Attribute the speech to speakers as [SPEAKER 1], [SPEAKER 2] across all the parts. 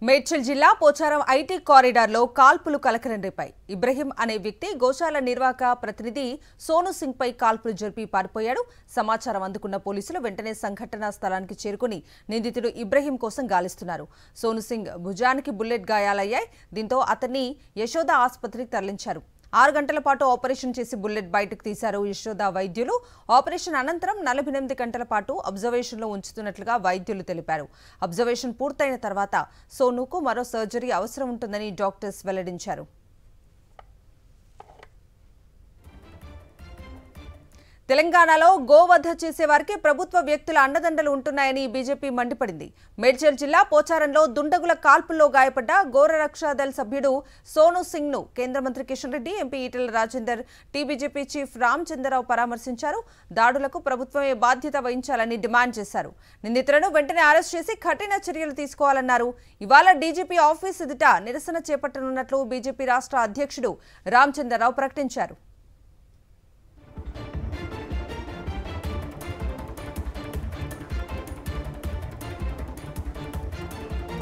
[SPEAKER 1] మేడ్చల్ జిల్లా పోచారం ఐటీ కారిడార్లో కాల్పులు కలకలం రేపాయి. ఇబ్రహీం అనే వ్యక్తి గోశాల నిర్వాహక ప్రతినిధి సోను సింగ్ పై కాల్పులు జరిపి పారిపోయాడు. సమాచారం అందుకున్న పోలీసులు వెంటనే సంఘటనా స్థలానికి చేరుకుని నిందితుడు ఇబ్రహీం కోసం గాలిస్తున్నారు. సోను సింగ్ భుజానికి బుల్లెట్ గాయాలయ్యాయి. దీంతో అతన్ని యశోద ఆసుపత్రికి తరలించారు. 6 గంటల పాటు ఆపరేషన్ చేసి బుల్లెట్ బయటకు తీశారు యశోద వైద్యులు. ఆపరేషన్ అనంతరం 48 గంటల పాటు అబ్జర్వేషన్లో ఉంచుతున్నట్లుగా వైద్యులు తెలిపారు. అబ్జర్వేషన్ పూర్తయిన తర్వాత సోనుకు మరో సర్జరీ అవసరం ఉంటుందని డాక్టర్స్ వెల్లడించారు. తెలంగాణలో గోవధ చేసే వారికి ప్రభుత్వ వ్యక్తుల అండదండలు ఉంటున్నాయని బీజేపీ మండిపడింది. మేడ్చల్ జిల్లా పోచారంలో దుండగుల కాల్పుల్లో గాయపడ్డ గోరక్షాదళ్ సభ్యుడు సోను సింగ్ ను కేంద్ర మంత్రి Kishan Reddy, MP Etela Rajender, TBJP chief Ramachandra Rao పరామర్శించారు. దాడులకు ప్రభుత్వమే బాధ్యత వహించాలని డిమాండ్ చేశారు. నిందితులను వెంటనే అరెస్ట్ చేసి కఠిన చర్యలు తీసుకోవాలన్నారు. ఇవాళ డీజీపీ ఆఫీస్ ఎదుట నిరసన చేపట్టనున్నట్లు బీజేపీ రాష్ట్ర అధ్యక్షుడు రామచంద్రరావు ప్రకటించారు.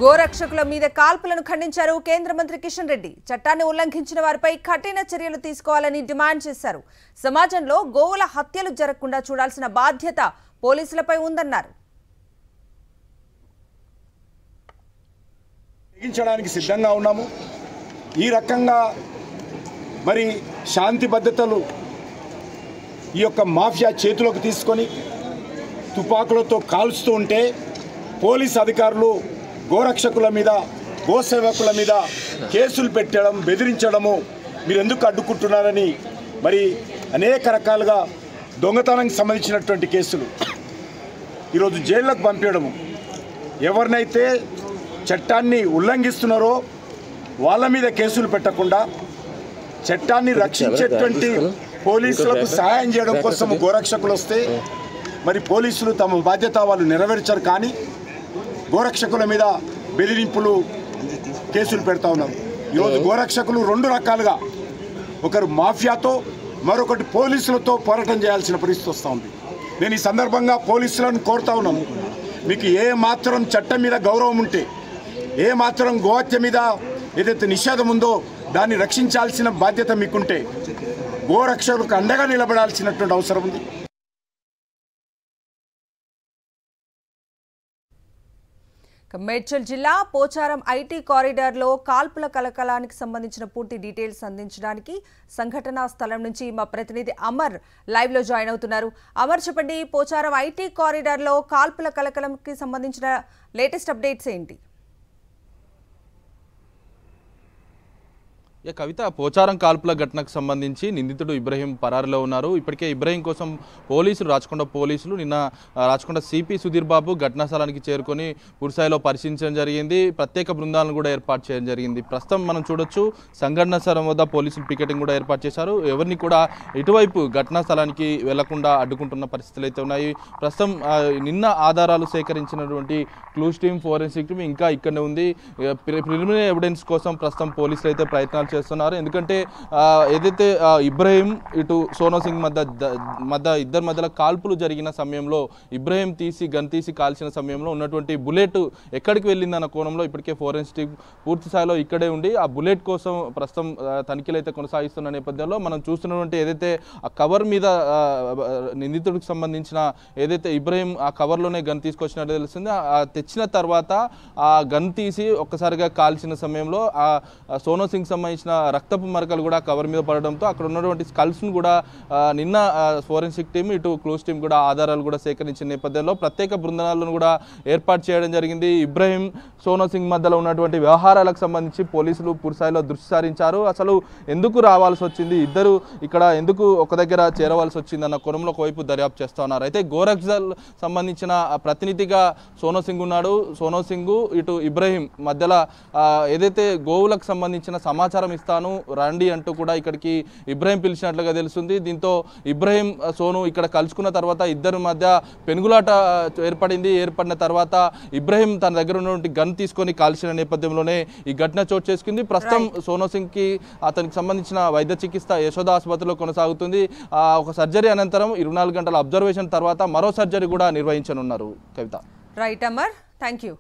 [SPEAKER 1] గోరక్షకుల మీద కాల్పులను ఖండించారు కేంద్ర మంత్రి కిషన్ రెడ్డి. చట్టాన్ని ఉల్లంఘించిన వారిపై కఠిన చర్యలు తీసుకోవాలని డిమాండ్ చేశారు. సమాజంలో గోవుల హత్యలు జరగకుండా చూడాల్సిన బాధ్యత పోలీసులపై ఉందన్నారు.
[SPEAKER 2] తెగించడానికి సిద్ధంగా ఉన్నాము. ఈ రకంగా మరి శాంతి భద్రతలు ఈ యొక్క మాఫియా చేతిలోకి తీసుకొని తుపాకులతో కాల్చుతూ ఉంటే పోలీస్ అధికారులు గోరక్షకుల మీద, గోసేవకుల మీద కేసులు పెట్టడం, బెదిరించడము, మీరు ఎందుకు అడ్డుకుంటున్నారని మరి అనేక రకాలుగా దొంగతనానికి సంబంధించినటువంటి కేసులు ఈరోజు జైళ్ళకు పంపించడము, ఎవరినైతే చట్టాన్ని ఉల్లంఘిస్తున్నారో వాళ్ళ మీద కేసులు పెట్టకుండా చట్టాన్ని రక్షించేటువంటి పోలీసులకు సహాయం చేయడం కోసం గోరక్షకులు వస్తే మరి పోలీసులు తమ బాధ్యత వాళ్ళు నెరవేర్చారు. కానీ గోరక్షకుల మీద బెదిరింపులు, కేసులు పెడతా ఉన్నారు. ఈరోజు గోరక్షకులు 2 రకాలుగా, ఒకరు మాఫియాతో, మరొకటి పోలీసులతో పోరాటం చేయాల్సిన పరిస్థితి వస్తూ ఉంది. నేను ఈ సందర్భంగా పోలీసులను కోరుతా ఉన్నాను, మీకు ఏ మాత్రం చట్టం మీద గౌరవం ఉంటే, ఏ మాత్రం గోహత్య మీద ఏదైతే నిషేధం ఉందో దాన్ని రక్షించాల్సిన బాధ్యత మీకుంటే గోరక్షకులకు అండగా నిలబడాల్సినటువంటి అవసరం ఉంది.
[SPEAKER 1] మేడ్చల్ జిల్లా పోచారం ఐటీ కారిడార్లో కాల్పుల కలకలానికి సంబంధించిన పూర్తి డీటెయిల్స్ అందించడానికి సంఘటనా స్థలం నుంచి మా ప్రతినిధి అమర్ లైవ్ లో జాయిన్ అవుతున్నారు. అమర్, చెప్పండి, పోచారం ఐటీ కారిడార్లో కాల్పుల కలకలంకి సంబంధించిన లేటెస్ట్ అప్డేట్స్ ఏంటి?
[SPEAKER 3] కవిత, పోచారం కాల్పుల ఘటనకు సంబంధించి నిందితుడు ఇబ్రహీం పరారులో ఉన్నారు. ఇప్పటికే ఇబ్రహీం కోసం రాచకొండ పోలీసులు నిన్న రాచకొండ సిపి సుధీర్ బాబు ఘటనా స్థలానికి చేరుకొని పూర్తిస్థాయిలో పరిశీలించడం జరిగింది. ప్రత్యేక బృందాలను కూడా ఏర్పాటు చేయడం జరిగింది. ప్రస్తుతం మనం చూడొచ్చు, సంఘటనా స్థలం వద్ద పోలీసులు పికెటింగ్ కూడా ఏర్పాటు చేశారు. ఎవరిని కూడా ఇటువైపు ఘటనా స్థలానికి వెళ్లకుండా అడ్డుకుంటున్న పరిస్థితులు అయితే ఉన్నాయి. ప్రస్తుతం నిన్న ఆధారాలు సేకరించినటువంటి క్లూస్ టీమ్, ఫోరెన్సిక్ టీమ్ ఇంకా ఇక్కడనే ఉంది. ప్రిలిమినరీ ఎవిడెన్స్ కోసం ప్రస్తుతం పోలీసులు అయితే ప్రయత్నాలు చేస్తున్నారు. ఎందుకంటే ఏదైతే ఇబ్రహీం ఇటు సోను సింగ్ ఇద్దరి మధ్యలో కాల్పులు జరిగిన సమయంలో ఇబ్రహీం గన్ తీసి కాల్చిన సమయంలో ఉన్నటువంటి బుల్లెట్ ఎక్కడికి వెళ్ళిందన్న కోణంలో ఇప్పటికే ఫోరెన్సిక్ పూర్తి స్థాయిలో ఇక్కడే ఉండి ఆ బుల్లెట్ కోసం ప్రస్తుతం తనిఖీలు అయితే కొనసాగిస్తున్న నేపథ్యంలో మనం చూస్తున్నటువంటి ఏదైతే ఆ కవర్ మీద నిందితుడికి సంబంధించిన ఏదైతే ఇబ్రహీం ఆ కవర్లోనే గన్ తీసుకొచ్చినట్టు తెలిసింది. తెచ్చిన తర్వాత ఆ గన్ తీసి ఒక్కసారిగా కాల్చిన సమయంలో ఆ సోను సింగ్ సంబంధించిన రక్తపు మరకలు కూడా కవర్ మీద పడడంతో అక్కడ ఉన్నటువంటి స్కల్స్ ను కూడా నిన్న ఫోరెన్సిక్ టీమ్, ఇటు క్లూస్ టీమ్ కూడా ఆధారాలు కూడా సేకరించిన నేపథ్యంలో ప్రత్యేక బృందాలను కూడా ఏర్పాటు చేయడం జరిగింది. ఇబ్రహీం, సోను సింగ్ మధ్యలో ఉన్నటువంటి వ్యవహారాలకు సంబంధించి పోలీసులు పూర్తిస్థాయిలో దృష్టి సారించారు. అసలు ఎందుకు రావాల్సి వచ్చింది, ఇద్దరు ఇక్కడ ఎందుకు ఒక దగ్గర చేరవలసి వచ్చింది అన్న కోణంలో ఒకవైపు దర్యాప్తు చేస్తూ ఉన్నారు. అయితే గోరఖ్జల్ సంబంధించిన ప్రతినిధిగా సోను సింగ్ ఉన్నాడు. సోను సింగ్ ఇటు ఇబ్రహీం మధ్యలో ఏదైతే గోవులకు సంబంధించిన సమాచారం ఇస్తాను రండి అంటూ కూడా ఇక్కడికి ఇబ్రహీం పిలిచినట్లుగా తెలుస్తుంది. దీంతో ఇబ్రహీం, సోను ఇక్కడ కలుసుకున్న తర్వాత ఇద్దరి మధ్య పెనుగులాట ఏర్పడిన తర్వాత ఇబ్రహీం తన దగ్గర ఉన్నటువంటి గన్ తీసుకొని కాల్చిన నేపథ్యంలోనే ఈ ఘటన చోటు చేసుకుంది. ప్రస్తుతం సోను సింగ్ కి అతనికి సంబంధించిన వైద్య చికిత్స యశోద ఆసుపత్రిలో కొనసాగుతుంది. ఒక సర్జరీ అనంతరం 24 గంటల అబ్జర్వేషన్ తర్వాత మరో సర్జరీ కూడా నిర్వహించనున్నారు. Kavitha.
[SPEAKER 1] Right Amar, thank you.